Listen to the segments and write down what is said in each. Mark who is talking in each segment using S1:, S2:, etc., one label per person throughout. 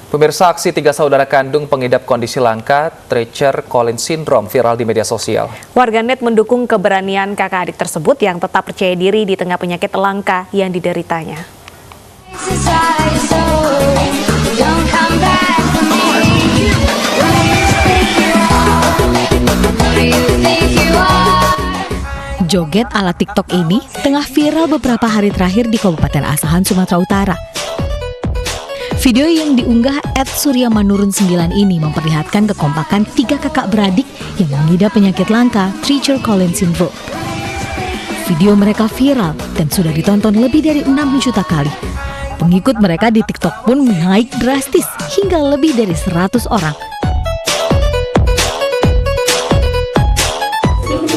S1: Pemirsa, aksi 3 saudara kandung pengidap kondisi langka Treacher Collins Syndrome viral di media sosial.
S2: Warganet mendukung keberanian kakak adik tersebut yang tetap percaya diri di tengah penyakit langka yang dideritanya.
S3: Joget ala TikTok ini tengah viral beberapa hari terakhir di Kabupaten Asahan, Sumatera Utara. Video yang diunggah @suryamanurun9 ini memperlihatkan kekompakan 3 kakak beradik yang mengidap penyakit langka Treacher Collins Syndrome. Video mereka viral dan sudah ditonton lebih dari 6 juta kali. Pengikut mereka di TikTok pun naik drastis hingga lebih dari 100 orang.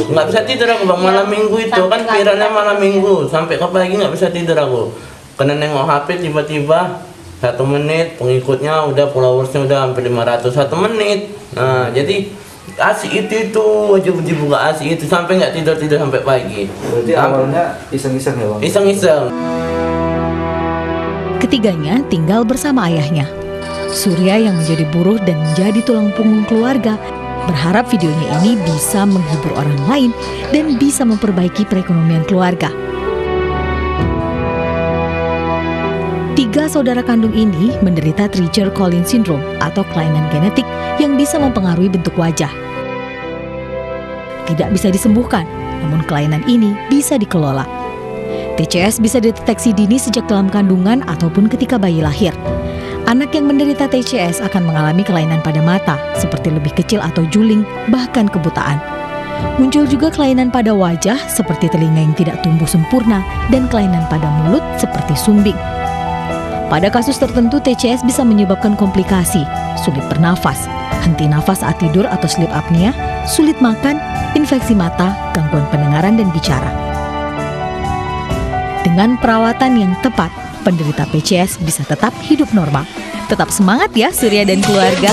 S4: Nggak bisa tidur aku bang, malam minggu itu kan viralnya malam minggu sampai ke pagi nggak bisa tidur aku. Karena nengok HP tiba-tiba 1 menit pengikutnya udah followersnya udah hampir 500 1 menit. Nah jadi asik itu wajib dibuka asik itu sampai nggak tidur sampai pagi.
S5: Berarti awalnya iseng-iseng ya bang?
S4: Iseng-iseng.
S3: Ketiganya tinggal bersama ayahnya. Surya yang menjadi buruh dan menjadi tulang punggung keluarga berharap videonya ini bisa menghibur orang lain dan bisa memperbaiki perekonomian keluarga. 3 saudara kandung ini menderita Treacher Collins Syndrome atau kelainan genetik yang bisa mempengaruhi bentuk wajah. Tidak bisa disembuhkan, namun kelainan ini bisa dikelola. TCS bisa dideteksi dini sejak dalam kandungan ataupun ketika bayi lahir. Anak yang menderita TCS akan mengalami kelainan pada mata, seperti lebih kecil atau juling, bahkan kebutaan. Muncul juga kelainan pada wajah, seperti telinga yang tidak tumbuh sempurna, dan kelainan pada mulut, seperti sumbing. Pada kasus tertentu, TCS bisa menyebabkan komplikasi, sulit bernafas, henti nafas saat tidur atau sleep apnea, sulit makan, infeksi mata, gangguan pendengaran, dan bicara. Dengan perawatan yang tepat, penderita PCS bisa tetap hidup normal. Tetap semangat ya Surya dan keluarga.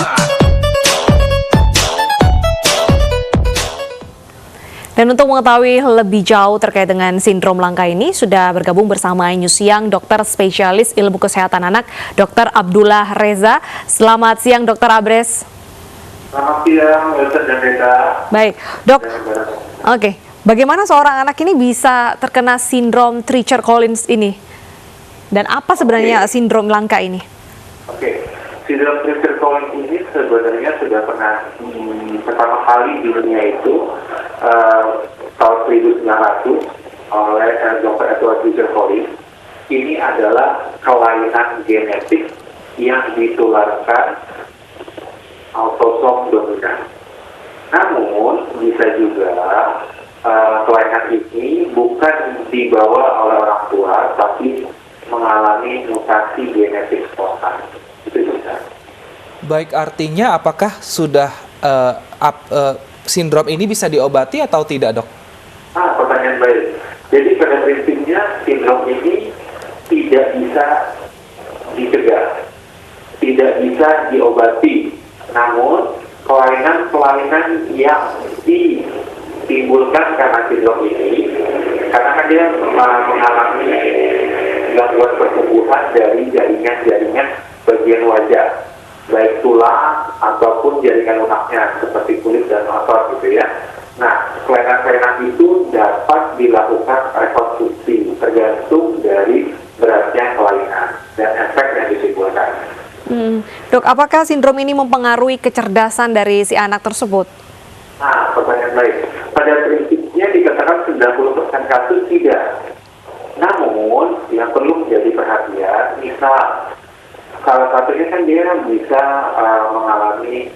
S2: Dan untuk mengetahui lebih jauh terkait dengan sindrom langka ini, sudah bergabung bersama News Siang dokter spesialis ilmu kesehatan anak, Dr. Abdullah Reza. Selamat siang Dr. Abres.
S6: Selamat siang, Wilson dan Reza.
S2: Baik, dok. Oke, bagaimana seorang anak ini bisa terkena sindrom Treacher Collins ini? Dan apa sebenarnya sindrom langka ini?
S6: Sindrom Treacher Collins ini sebenarnya sudah pernah pertama kali di dunia itu tahun 1900 oleh Dr. Edward Treacher Collins. Ini adalah kelainan genetik yang ditularkan autosom dominan. Namun bisa juga kelainan ini bukan dibawa oleh orang tua, tapi mengalami mutasi genetik spontan. Itu bisa.
S1: Baik, artinya apakah sudah sindrom ini bisa diobati atau tidak, dok?
S6: Pertanyaan baik. Jadi pada prinsipnya sindrom ini tidak bisa dicegah, tidak bisa diobati. Namun kelainan yang ditimbulkan karena sindrom ini, karena kan dia mengalami gangguan pertumbuhan dari jaringan-jaringan bagian wajah, baik tulang ataupun jaringan lunaknya seperti kulit dan otot gitu ya. Nah, kelainan-kelainan itu dapat dilakukan rekonstruksi tergantung dari beratnya kelainan dan efek yang ditimbulkan.
S2: Dok, apakah sindrom ini mempengaruhi kecerdasan dari si anak tersebut?
S6: Pertanyaan baik. Pada prinsipnya dikatakan 90% kasus tidak. Namun, yang perlu menjadi perhatian, misal salah satunya kan dia bisa mengalami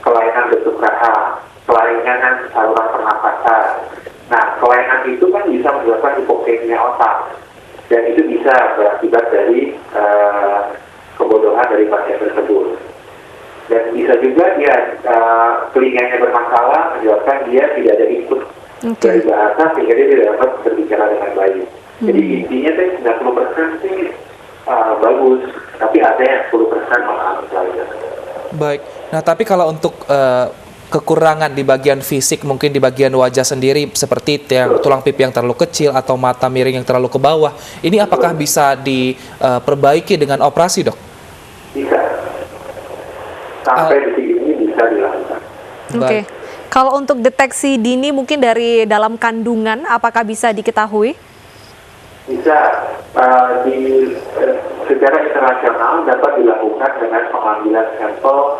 S6: kelainan bentuk rahang, kelainan saluran pernapasan. Nah, kelainan itu kan bisa menyebabkan hipoksemia otak, dan itu bisa berakibat dari kebodohan dari pasien tersebut. Dan bisa juga dia telinganya bermasalah, menyebabkan dia tidak ada input dari bahasa sehingga dia tidak dapat berbicara dengan baik. Jadi intinya sih 90% sih bagus, tapi ada yang 10% mengalami kelainan.
S1: Baik, nah tapi kalau untuk kekurangan di bagian fisik, mungkin di bagian wajah sendiri seperti tulang pipi yang terlalu kecil atau mata miring yang terlalu ke bawah, ini apakah bisa diperbaiki dengan operasi, dok?
S6: Bisa. sampai detik ini bisa dilakukan.
S2: Oke. Kalau untuk deteksi dini mungkin dari dalam kandungan, apakah bisa diketahui?
S6: Bisa secara internasional dapat dilakukan dengan pengambilan sampel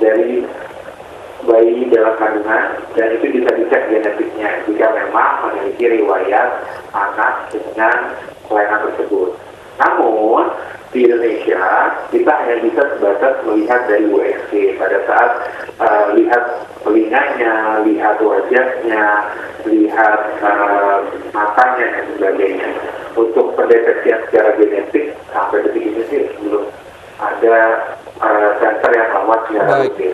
S6: dari bayi dalam kandungan, dan itu bisa dicek genetiknya jika memang memiliki riwayat anak dengan kelainan tersebut. Namun di Indonesia kita hanya bisa sebatas melihat dari USG pada saat lihat telinganya, lihat wajahnya, lihat matanya dan sebagainya. Untuk pendeteksian secara genetik sampai detik ini sih belum ada center yang melakukan secara rutin.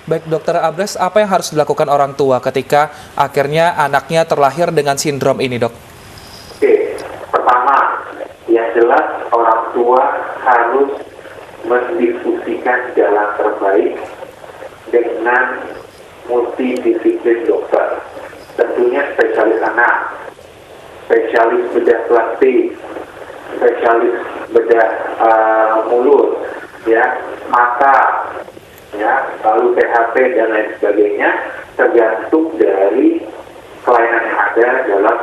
S1: Baik, Dokter Abres, apa yang harus dilakukan orang tua ketika akhirnya anaknya terlahir dengan sindrom ini, Dok?
S6: Oke, pertama, yang jelas orang tua harus mendiskusikan jalan terbaik dengan multidisiplin dokter. Tentunya spesialis anak, spesialis bedah plastik, spesialis bedah mulut, ya, mata, ya, lalu THT dan lain sebagainya, tergantung dari kelainan yang ada dalam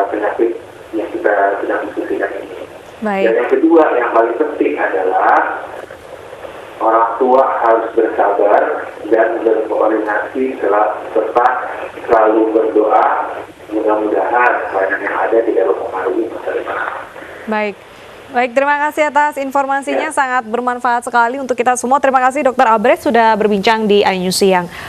S6: penyakit yang kita sedang diskusikan ini.
S2: Baik.
S6: Dan yang kedua, yang paling penting adalah orang tua harus bersabar dan berkoordinasi serta selalu berdoa. Mudah-mudahan kelainan yang ada tidak mempengaruhi masa depan.
S2: Baik. Baik, terima kasih atas informasinya, sangat bermanfaat sekali untuk kita semua. Terima kasih Dokter Abres sudah berbincang di iNews Siang.